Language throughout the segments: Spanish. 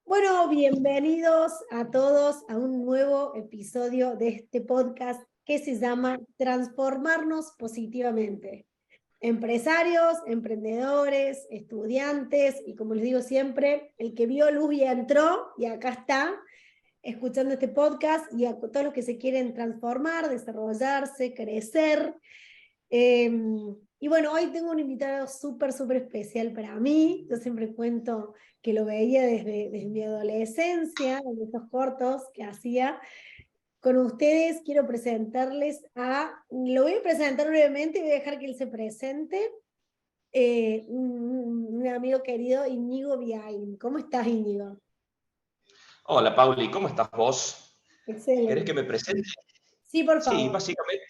Bueno, bienvenidos a todos a un nuevo episodio de este podcast que se llama Transformarnos Positivamente. Empresarios, emprendedores, estudiantes y como les digo siempre, el que vio luz y entró y acá está escuchando este podcast y a todos los que se quieren transformar, desarrollarse, crecer. Y bueno, hoy tengo un invitado súper especial para mí. Yo siempre cuento que lo veía desde mi adolescencia, en esos cortos que hacía. Con ustedes quiero presentarles lo voy a presentar brevemente y voy a dejar que él se presente. Un amigo querido, Íñigo Biain. ¿Cómo estás, Íñigo? Hola, Pauli, ¿cómo estás vos? ¿Querés que Excelente. me presente? Sí, por Sí, favor. básicamente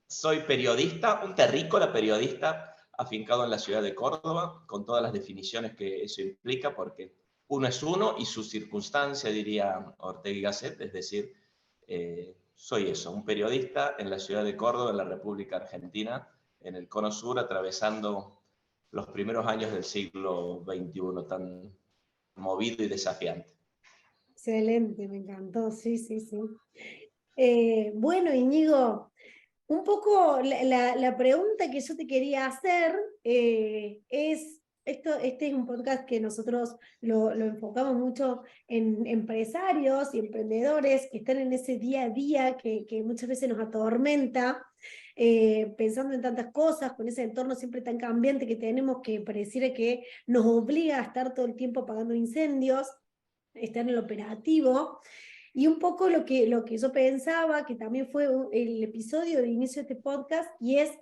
soy periodista, un terrícola periodista afincado en la ciudad de Córdoba, con todas las definiciones que eso implica, porque uno es uno y su circunstancia, diría Ortega y Gasset, es decir, soy eso, un periodista en la ciudad de Córdoba, en la República Argentina, en el Cono Sur, atravesando los primeros años del siglo XXI, tan movido y desafiante. Excelente, me encantó. Sí. Bueno, Íñigo. Un poco la pregunta que yo te quería hacer este es un podcast que nosotros lo enfocamos mucho en empresarios y emprendedores que están en ese día a día que muchas veces nos atormenta, pensando en tantas cosas, con ese entorno siempre tan cambiante que tenemos que pareciera que nos obliga a estar todo el tiempo apagando incendios, estar en el operativo. Y un poco lo que yo pensaba, que también fue el episodio de inicio de este podcast, y es,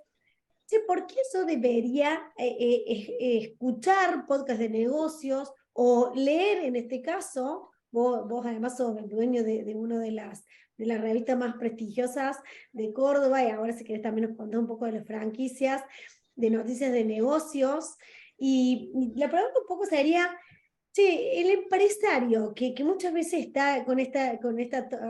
che, ¿por qué yo debería escuchar podcast de negocios o leer en este caso? Vos además sos el dueño de una de las revistas más prestigiosas de Córdoba, y ahora si querés también nos contás un poco de las franquicias, de noticias de negocios. Y la pregunta un poco sería, sí, el empresario que muchas veces está con esta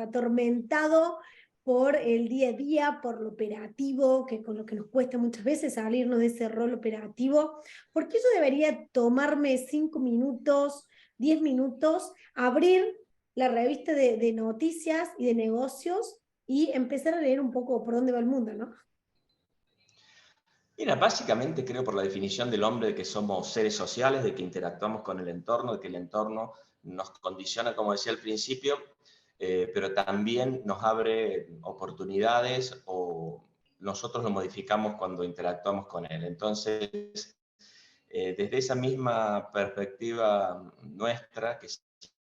atormentado por el día a día, por lo operativo, que con lo que nos cuesta muchas veces salirnos de ese rol operativo, ¿por qué yo debería tomarme 5 minutos, 10 minutos, abrir la revista de noticias y de negocios y empezar a leer un poco por dónde va el mundo, ¿no? Mira, básicamente creo por la definición del hombre de que somos seres sociales, de que interactuamos con el entorno, de que el entorno nos condiciona, como decía al principio, pero también nos abre oportunidades o nosotros lo modificamos cuando interactuamos con él. Entonces, desde esa misma perspectiva nuestra, que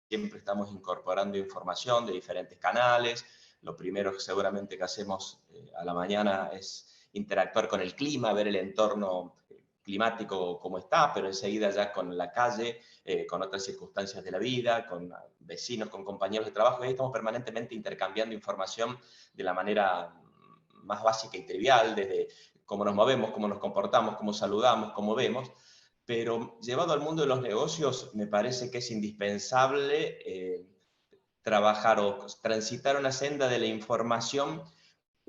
siempre estamos incorporando información de diferentes canales, lo primero que seguramente que hacemos a la mañana es interactuar con el clima, ver el entorno climático como está, pero enseguida ya con la calle, con otras circunstancias de la vida, con vecinos, con compañeros de trabajo, y ahí estamos permanentemente intercambiando información de la manera más básica y trivial, desde cómo nos movemos, cómo nos comportamos, cómo saludamos, cómo vemos, pero llevado al mundo de los negocios me parece que es indispensable trabajar o transitar una senda de la información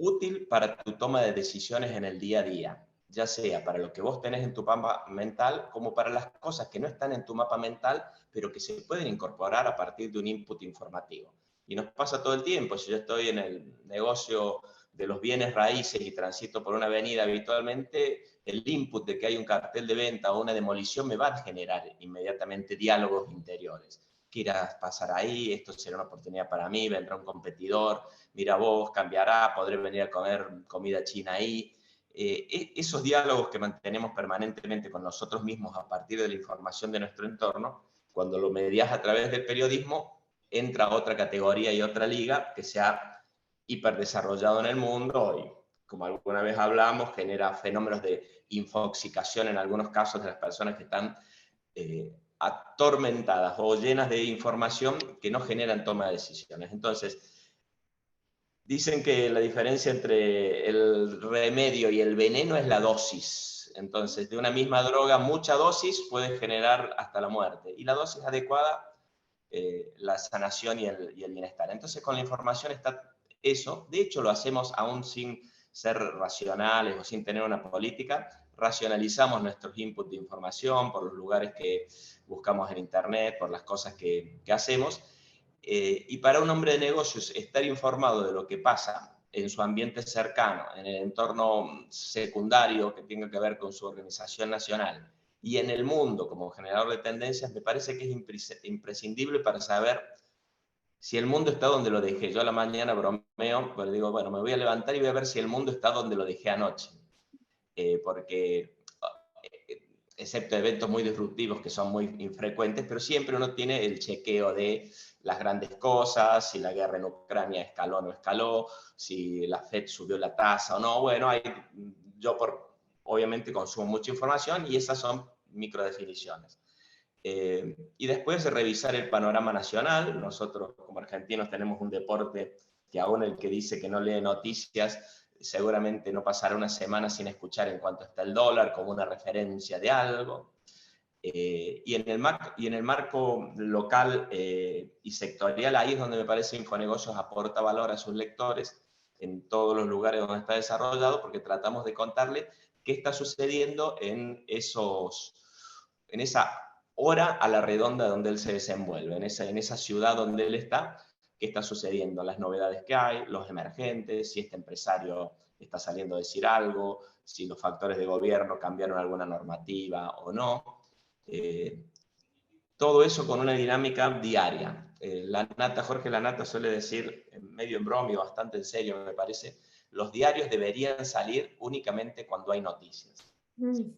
útil para tu toma de decisiones en el día a día, ya sea para lo que vos tenés en tu mapa mental, como para las cosas que no están en tu mapa mental, pero que se pueden incorporar a partir de un input informativo. Y nos pasa todo el tiempo. Si yo estoy en el negocio de los bienes raíces y transito por una avenida habitualmente, el input de que hay un cartel de venta o una demolición me va a generar inmediatamente diálogos interiores. ¿Qué irá a pasar ahí? Esto será una oportunidad para mí, vendrá un competidor, mira vos, cambiará, podré venir a comer comida china ahí. Esos diálogos que mantenemos permanentemente con nosotros mismos a partir de la información de nuestro entorno, cuando lo medias a través del periodismo, entra otra categoría y otra liga que se ha hiperdesarrollado en el mundo y, como alguna vez hablamos, genera fenómenos de infoxicación en algunos casos de las personas que están atormentadas o llenas de información que no generan toma de decisiones. Entonces, dicen que la diferencia entre el remedio y el veneno es la dosis. Entonces, de una misma droga, mucha dosis puede generar hasta la muerte. Y la dosis adecuada, la sanación y el bienestar. Entonces, con la información está eso. De hecho, lo hacemos aún sin ser racionales o sin tener una política, racionalizamos nuestros inputs de información por los lugares que buscamos en Internet, por las cosas que hacemos. Y para un hombre de negocios, estar informado de lo que pasa en su ambiente cercano, en el entorno secundario que tenga que ver con su organización nacional y en el mundo como generador de tendencias, me parece que es imprescindible para saber si el mundo está donde lo dejé. Yo a la mañana bromeo, pero digo, bueno, me voy a levantar y voy a ver si el mundo está donde lo dejé anoche. Porque, excepto eventos muy disruptivos que son muy infrecuentes, pero siempre uno tiene el chequeo de las grandes cosas, si la guerra en Ucrania escaló o no escaló, si la Fed subió la tasa o no. Bueno, yo obviamente consumo mucha información y esas son microdefiniciones. Y después de revisar el panorama nacional, nosotros como argentinos tenemos un deporte que aún el que dice que no lee noticias, seguramente no pasará una semana sin escuchar en cuánto está el dólar como una referencia de algo. Y en el marco local y sectorial, ahí es donde me parece Infonegocios aporta valor a sus lectores en todos los lugares donde está desarrollado, porque tratamos de contarle qué está sucediendo en esa hora a la redonda donde él se desenvuelve, en esa ciudad donde él está, qué está sucediendo, las novedades que hay, los emergentes, si este empresario está saliendo a decir algo, si los factores de gobierno cambiaron alguna normativa o no. Todo eso con una dinámica diaria. Jorge Lanata suele decir, medio en broma y bastante en serio me parece, los diarios deberían salir únicamente cuando hay noticias.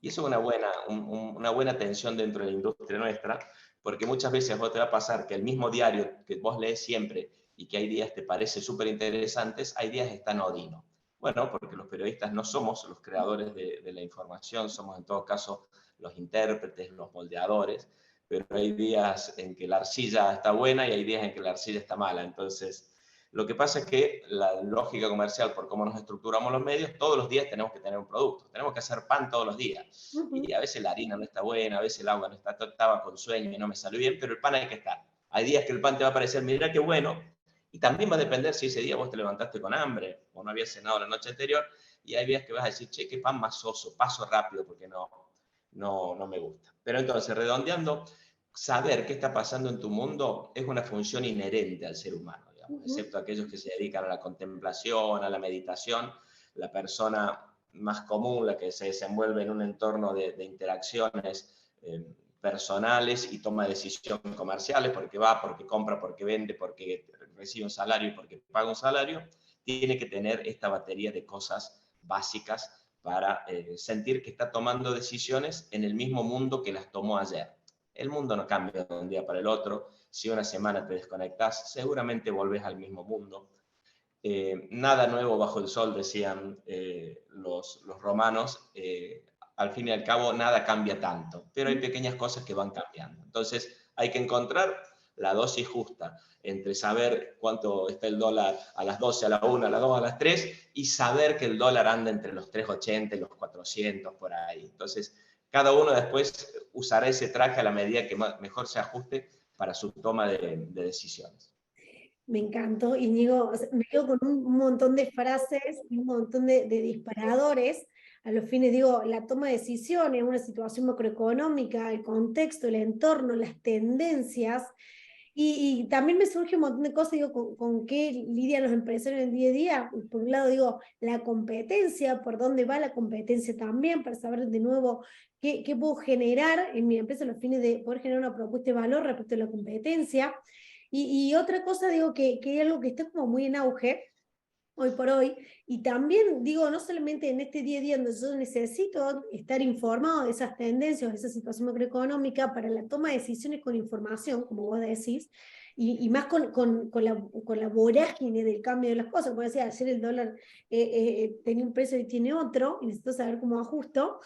Y eso es una buena tensión dentro de la industria nuestra, porque muchas veces vos te va a pasar que el mismo diario que vos lees siempre y que hay días te parece súper interesantes, hay días están odino. Bueno, porque los periodistas no somos los creadores de la información, somos en todo caso los intérpretes, los moldeadores, pero hay días en que la arcilla está buena y hay días en que la arcilla está mala. Entonces, lo que pasa es que la lógica comercial, por cómo nos estructuramos los medios, todos los días tenemos que tener un producto, tenemos que hacer pan todos los días. Y a veces la harina no está buena, a veces el agua no está, estaba con sueño y no me salió bien, pero el pan hay que estar. Hay días que el pan te va a parecer, mira qué bueno, y también va a depender si ese día vos te levantaste con hambre o no habías cenado la noche anterior, y hay días que vas a decir, che, qué pan más soso, paso rápido porque no me gusta. Pero entonces, redondeando, saber qué está pasando en tu mundo es una función inherente al ser humano, digamos, excepto aquellos que se dedican a la contemplación, a la meditación. La persona más común, la que se desenvuelve en un entorno de interacciones personales y toma decisiones comerciales, porque va, porque compra, porque vende, porque recibe un salario y porque paga un salario, tiene que tener esta batería de cosas básicas para sentir que está tomando decisiones en el mismo mundo que las tomó ayer. El mundo no cambia de un día para el otro. Si una semana te desconectas, seguramente volvés al mismo mundo. Nada nuevo bajo el sol, decían los romanos. Al fin y al cabo, nada cambia tanto, pero hay pequeñas cosas que van cambiando. Entonces, hay que encontrar la dosis justa entre saber cuánto está el dólar a las 12, a la 1, a las 2, a las 3, y saber que el dólar anda entre los 3,80 y los 400 por ahí. Entonces, cada uno después usará ese traje a la medida que mejor se ajuste para su toma de decisiones. Me encantó, Íñigo. O sea, me quedo con un montón de frases, un montón de disparadores. A los fines, digo, la toma de decisiones, una situación macroeconómica, el contexto, el entorno, las tendencias. Y también me surge un montón de cosas, digo, con qué lidian los empresarios en el día a día. Por un lado, digo, la competencia, por dónde va la competencia también, para saber de nuevo qué puedo generar en mi empresa a los fines de poder generar una propuesta de valor respecto a la competencia. Y otra cosa, digo, que hay algo que está como muy en auge hoy por hoy, y también digo, no solamente en este día a día donde yo necesito estar informado de esas tendencias, de esa situación macroeconómica para la toma de decisiones con información, como vos decís, y más con la vorágine del cambio de las cosas, como decía, ayer el dólar tenía un precio y tiene otro, y necesito saber cómo ajusto,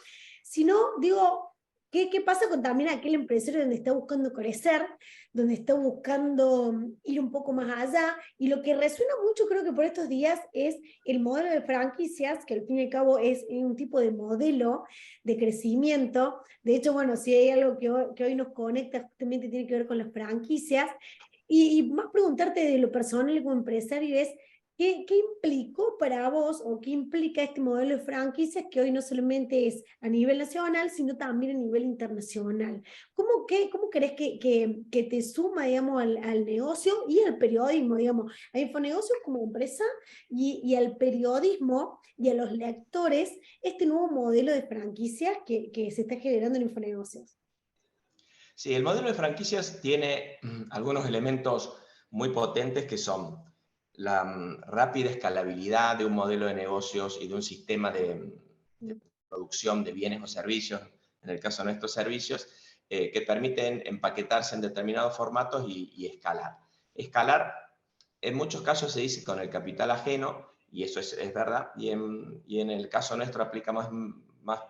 sino, digo, ¿qué pasa con también aquel empresario donde está buscando crecer, donde está buscando ir un poco más allá? Y lo que resuena mucho, creo que por estos días, es el modelo de franquicias, que al fin y al cabo es un tipo de modelo de crecimiento. De hecho, bueno, si hay algo que hoy nos conecta, justamente tiene que ver con las franquicias. Y más preguntarte de lo personal como empresario es, ¿Qué implicó para vos o qué implica este modelo de franquicias que hoy no solamente es a nivel nacional, sino también a nivel internacional? ¿Cómo crees que te suma, digamos, al negocio y al periodismo, digamos, a Infonegocios como empresa y al periodismo y a los lectores, este nuevo modelo de franquicias que se está generando en Infonegocios? Sí, el modelo de franquicias tiene algunos elementos muy potentes que son la rápida escalabilidad de un modelo de negocios y de un sistema de producción de bienes o servicios, en el caso de nuestros servicios, que permiten empaquetarse en determinados formatos y escalar. Escalar, en muchos casos se dice con el capital ajeno, y eso es verdad, y en el caso nuestro aplica más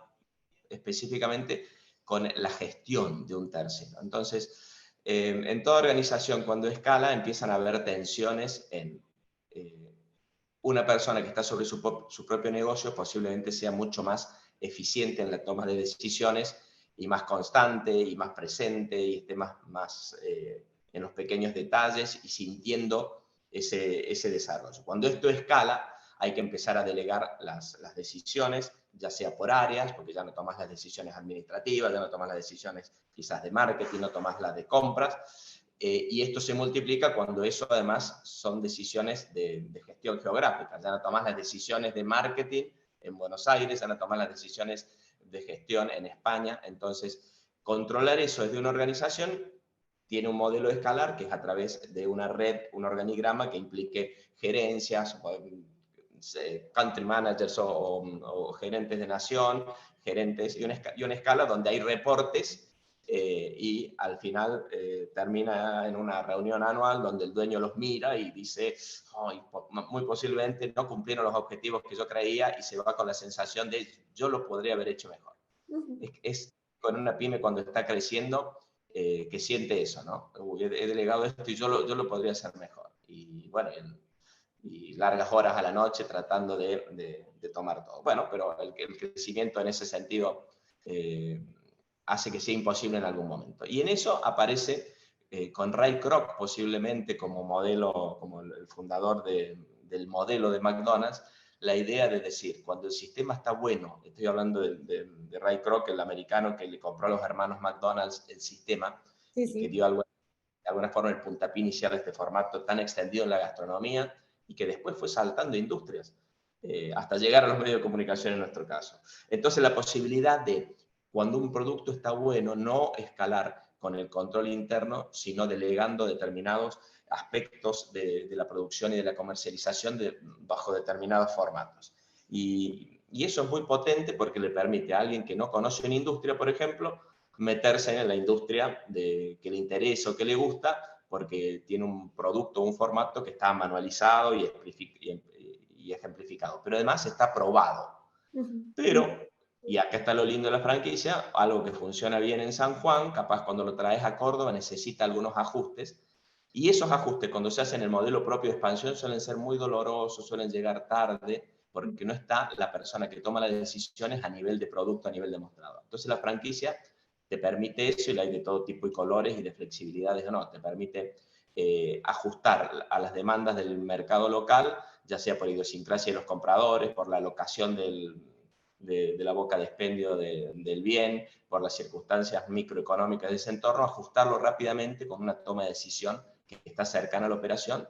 específicamente con la gestión de un tercero. Entonces, en toda organización, cuando escala, empiezan a haber tensiones en una persona que está sobre su propio negocio, posiblemente sea mucho más eficiente en la toma de decisiones y más constante y más presente y esté más en los pequeños detalles y sintiendo ese desarrollo. Cuando esto escala, hay que empezar a delegar las decisiones, ya sea por áreas, porque ya no tomas las decisiones administrativas, ya no tomas las decisiones quizás de marketing, no tomas las de compras, y esto se multiplica cuando eso además son decisiones de gestión geográfica. Ya no tomas las decisiones de marketing en Buenos Aires, ya no tomas las decisiones de gestión en España. Entonces, controlar eso desde una organización tiene un modelo de escalar que es a través de una red, un organigrama que implique gerencias, country managers o gerentes de nación, gerentes y una escala donde hay reportes y al final termina en una reunión anual donde el dueño los mira y dice, oh, muy posiblemente no cumplieron los objetivos que yo creía y se va con la sensación de yo lo podría haber hecho mejor. Es con una pyme cuando está creciendo que siente eso, ¿no? He delegado esto y yo lo podría hacer mejor. Y bueno, y largas horas a la noche tratando de tomar todo. Bueno, pero el crecimiento en ese sentido hace que sea imposible en algún momento. Y en eso aparece con Ray Kroc posiblemente como modelo, como el fundador del modelo de McDonald's, la idea de decir, cuando el sistema está bueno, estoy hablando de Ray Kroc, el americano que le compró a los hermanos McDonald's el sistema Sí, y que sí. dio de alguna forma el puntapié inicial de este formato tan extendido en la gastronomía y que después fue saltando industrias, hasta llegar a los medios de comunicación en nuestro caso. Entonces la posibilidad de, cuando un producto está bueno, no escalar con el control interno, sino delegando determinados aspectos de la producción y de la comercialización bajo determinados formatos. Y eso es muy potente porque le permite a alguien que no conoce una industria, por ejemplo, meterse en la industria que le interesa o que le gusta, porque tiene un producto o un formato que está manualizado y ejemplificado, pero además está probado. Pero, y acá está lo lindo de la franquicia, algo que funciona bien en San Juan, capaz cuando lo traes a Córdoba necesita algunos ajustes, y esos ajustes cuando se hacen en el modelo propio de expansión suelen ser muy dolorosos, suelen llegar tarde, porque no está la persona que toma las decisiones a nivel de producto, a nivel de mostrador. Entonces la franquicia te permite eso, y la hay de todo tipo y colores y de flexibilidades o no, te permite ajustar a las demandas del mercado local, ya sea por idiosincrasia de los compradores, por la locación de la boca de expendio del bien, por las circunstancias microeconómicas de ese entorno, ajustarlo rápidamente con una toma de decisión que está cercana a la operación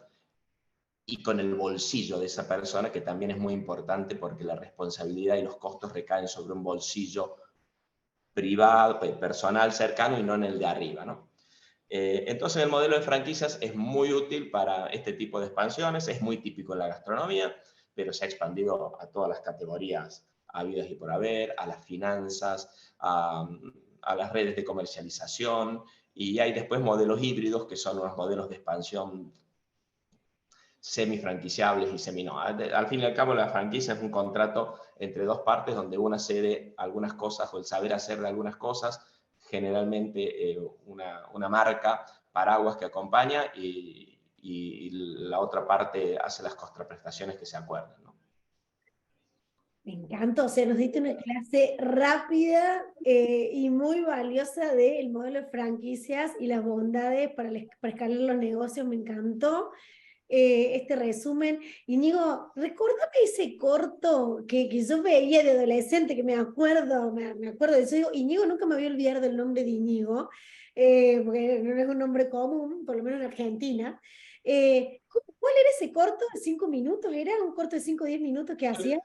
y con el bolsillo de esa persona, que también es muy importante porque la responsabilidad y los costos recaen sobre un bolsillo privado, personal cercano y no en el de arriba, ¿no? Entonces el modelo de franquicias es muy útil para este tipo de expansiones, es muy típico en la gastronomía, pero se ha expandido a todas las categorías habidas y por haber, a las finanzas, a las redes de comercialización, y hay después modelos híbridos que son unos modelos de expansión semi-franquiciables y semi no. Al fin y al cabo, la franquicia es un contrato entre dos partes donde una cede algunas cosas o el saber hacer de algunas cosas, generalmente una marca, paraguas que acompaña y la otra parte hace las contraprestaciones que se acuerdan, ¿no? Me encanta, o sea, nos diste una clase rápida y muy valiosa del modelo de franquicias y las bondades para escalar los negocios, me encantó. este resumen. Íñigo, recordame ese corto que yo veía de adolescente, que me acuerdo de eso. Digo, Íñigo, nunca me voy a olvidar del nombre de Íñigo, porque no es un nombre común, por lo menos en Argentina. ¿Cuál era ese corto de 5 minutos? ¿Era un corto de 5 o 10 minutos que hacía?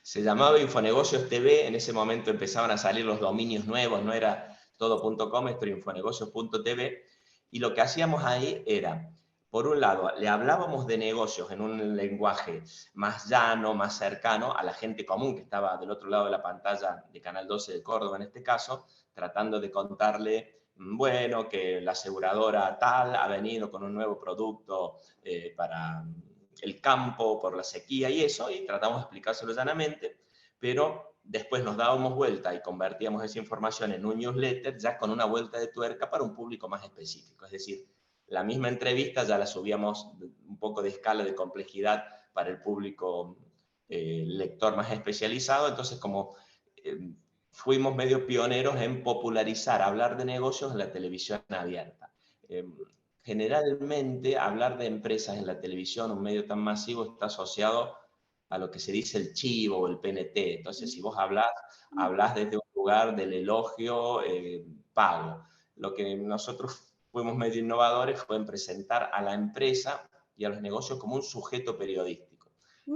Se llamaba Infonegocios TV, en ese momento empezaban a salir los dominios nuevos, no era todo.com, esto era infonegocios.tv, y lo que hacíamos ahí era, por un lado, le hablábamos de negocios en un lenguaje más llano, más cercano a la gente común que estaba del otro lado de la pantalla de Canal 12 de Córdoba en este caso, tratando de contarle, bueno, que la aseguradora tal ha venido con un nuevo producto para el campo, por la sequía y eso, y tratamos de explicárselo llanamente, pero después nos dábamos vuelta y convertíamos esa información en un newsletter ya con una vuelta de tuerca para un público más específico. Es decir, la misma entrevista ya la subíamos un poco de escala de complejidad para el público lector más especializado, entonces como fuimos medio pioneros en popularizar, hablar de negocios en la televisión abierta. Generalmente hablar de empresas en la televisión, un medio tan masivo, está asociado a lo que se dice el chivo o el PNT. Entonces, si vos hablas desde un lugar del elogio pago. Lo que nosotros fuimos medio innovadores fue en presentar a la empresa y a los negocios como un sujeto periodístico.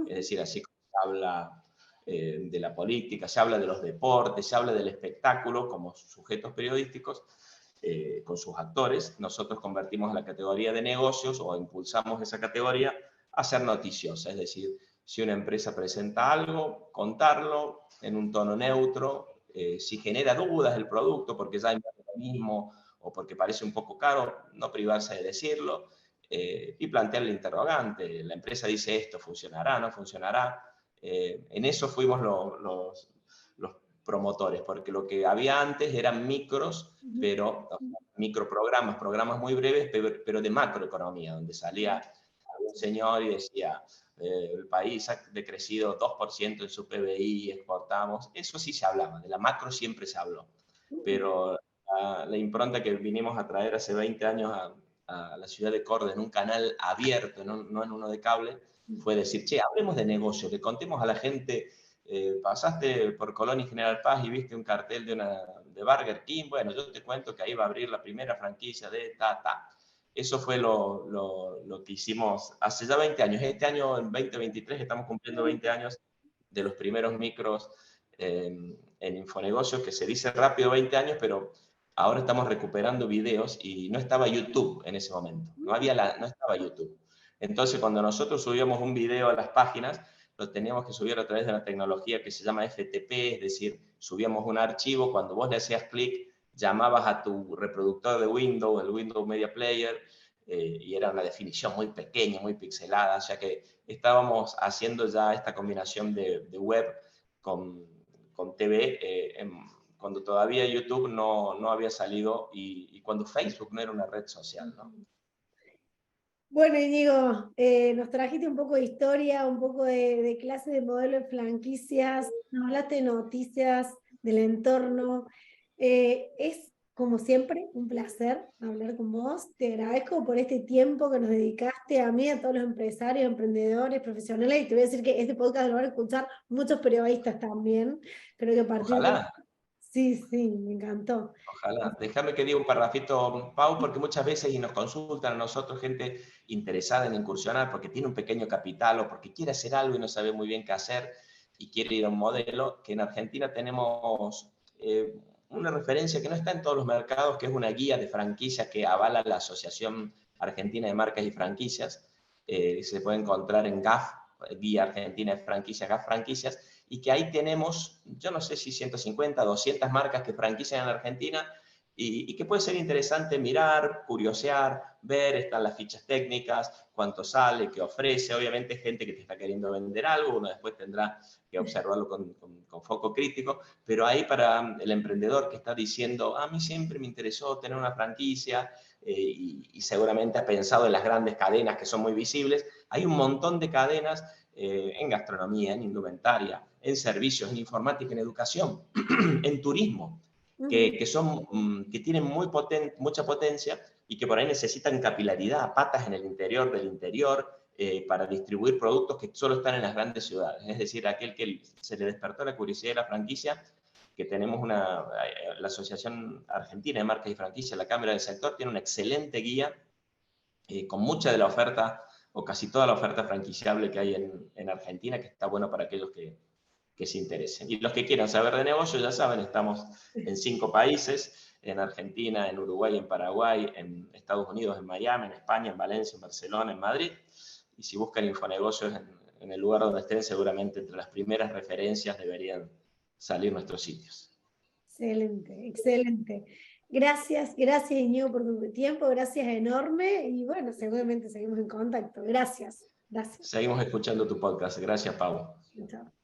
Es decir, así como se habla de la política, se habla de los deportes, se habla del espectáculo como sujetos periodísticos, con sus actores, nosotros convertimos la categoría de negocios o impulsamos esa categoría a ser noticiosa. Es decir, si una empresa presenta algo, contarlo en un tono neutro, si genera dudas del producto porque ya hay lo mismo o porque parece un poco caro, no privarse de decirlo y plantear el interrogante. La empresa dice esto, ¿funcionará? ¿No funcionará? En eso fuimos los promotores, porque lo que había antes eran micros, pero microprogramas, programas muy breves, pero de macroeconomía, donde salía un señor y decía, el país ha decrecido 2% en su PBI, exportamos, eso sí se hablaba, de la macro siempre se habló, pero la impronta que vinimos a traer hace 20 años a la ciudad de Córdoba en un canal abierto, no en uno de cable, fue decir, che, hablemos de negocio, que contemos a la gente pasaste por Colón y General Paz y viste un cartel de Burger King, bueno, yo te cuento que ahí va a abrir la primera franquicia de ta. Eso fue lo que hicimos hace ya 20 años. Este año, en 2023, estamos cumpliendo 20 años de los primeros micros en Infonegocios, que se dice rápido 20 años, pero ahora estamos recuperando videos y no estaba YouTube en ese momento, no estaba YouTube. Entonces, cuando nosotros subíamos un video a las páginas, lo teníamos que subir a través de una tecnología que se llama FTP, es decir, subíamos un archivo, cuando vos le hacías clic, llamabas a tu reproductor de Windows, el Windows Media Player, y era una definición muy pequeña, muy pixelada, ya que estábamos haciendo ya esta combinación de web con TV, cuando todavía YouTube no había salido y cuando Facebook no era una red social, ¿no? Bueno, Íñigo, nos trajiste un poco de historia, un poco de clase de modelo de franquicias, nos hablaste de noticias, del entorno. Es, como siempre, un placer hablar con vos. Te agradezco por este tiempo que nos dedicaste a mí, a todos los empresarios, emprendedores, profesionales, y te voy a decir que este podcast lo van a escuchar muchos periodistas también. Creo que a partir de... Ojalá. Sí, sí, me encantó. Ojalá. Déjame que diga un parrafito, Pau, porque muchas veces y nos consultan a nosotros gente interesada en incursionar porque tiene un pequeño capital o porque quiere hacer algo y no sabe muy bien qué hacer y quiere ir a un modelo, que en Argentina tenemos una referencia que no está en todos los mercados, que es una guía de franquicias que avala la Asociación Argentina de Marcas y Franquicias. Se puede encontrar en GAF, Guía Argentina de Franquicias, GAF Franquicias, y que ahí tenemos, yo no sé si 150, 200 marcas que franquician en la Argentina y que puede ser interesante mirar, curiosear, ver, están las fichas técnicas, cuánto sale, qué ofrece. Obviamente gente que te está queriendo vender algo, uno después tendrá que observarlo con foco crítico, pero ahí para el emprendedor que está diciendo, a mí siempre me interesó tener una franquicia y seguramente ha pensado en las grandes cadenas que son muy visibles, hay un montón de cadenas en gastronomía, en indumentaria, en servicios, en informática, en educación, en turismo, que tienen mucha potencia, y que por ahí necesitan capilaridad, patas en el interior del interior, para distribuir productos que solo están en las grandes ciudades. Es decir, aquel que se le despertó la curiosidad de la franquicia, que tenemos la Asociación Argentina de Marcas y Franquicias, la Cámara del Sector, tiene una excelente guía con mucha de la oferta, o casi toda la oferta franquiciable que hay en Argentina, que está bueno para aquellos que se interesen. Y los que quieran saber de negocio, ya saben, estamos en 5 países, en Argentina, en Uruguay, en Paraguay, en Estados Unidos, en Miami, en España, en Valencia, en Barcelona, en Madrid. Y si buscan infonegocios en el lugar donde estén, seguramente entre las primeras referencias deberían salir nuestros sitios. Excelente, excelente. Gracias, gracias Íñigo por tu tiempo, gracias enorme y bueno, seguramente seguimos en contacto. Gracias, gracias. Seguimos escuchando tu podcast. Gracias, Pau. Chao.